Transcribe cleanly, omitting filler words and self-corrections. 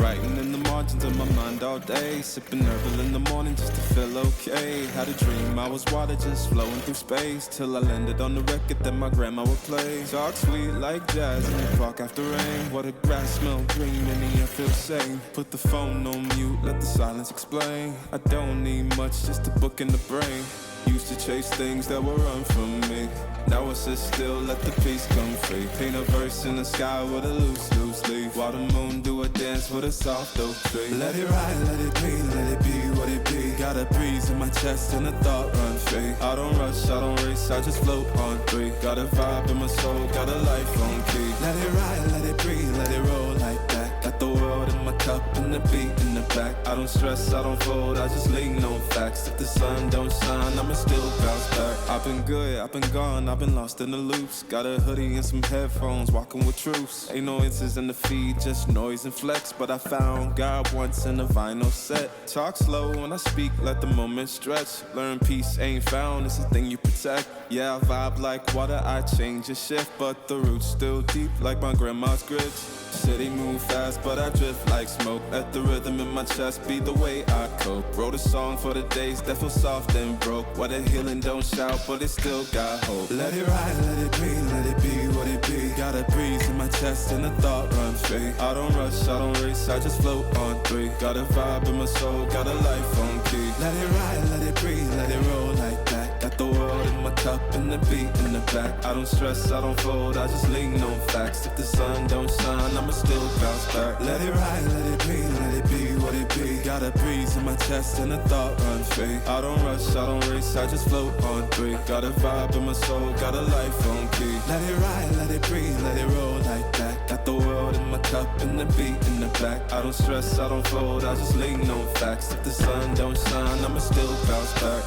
writing in the margins of my mind all day, sipping herbal in the morning just to feel okay. Had a dream I was water just flowing through space, till I landed on the record that my grandma would play. Talk sweet like jazz in the park after rain. What a grass smell green in the air feels sane. Put the phone on mute, let the silence explain. I don't need much, just a book in the brain. Used to chase things that would run from me. Now I sit still, let the peace come free. Paint a verse in the sky with a loose leaf. While the moon do a dance with a soft oak tree. Let it ride, let it be, let it be what it be. Got a breeze in my chest and a thought run free. I don't rush, I don't race, I just float on three. Got a vibe in my soul, got a life on key. Let it ride, let it breathe, let it roll like that. Got the world in my cup and the beat in the back. I don't stress, I don't fold, I just lean on facts. If the sun don't shine, I'ma still bounce back. I've been good, I've been gone, I've been lost in the loops. Got a hoodie and some headphones, walking with truths. Ain't no answers in the feed, just noise and flex. But I found God once in a vinyl set. Talk slow when I speak, let the moment stretch. Learn peace ain't found, it's a thing you protect. Yeah, I vibe like water, I change and shift. But the roots still deep like my grandma's grits. City move fast, but I drift like smoke. Let the rhythm in my chest be the way I cope. Wrote a song for the days that feel soft and broke. Where the healing don't shout, but it still got hope. Let it ride, let it be, let it be what it be. Got a breeze in my chest and a thought run free. I don't rush, I don't race, I just float on three. Got a vibe in my soul, got a life on key. Let it ride, let it breathe, let it roll like that. Got the world in my cup and the beat in the back. I don't stress, I don't fold, I just lean on facts. If the sun don't shine, I'ma still bounce back. Let it ride, let it be, let it be what it be. Got a breeze in my chest and a thought run free. I don't rush, I don't race, I just float on three. Got a vibe in my soul, got a life on key. Let it ride, let it breathe, let it roll like that. Got the world in my cup and the beat in the back. I don't stress, I don't fold, I just lean on facts. If the sun don't shine, I'ma still bounce back.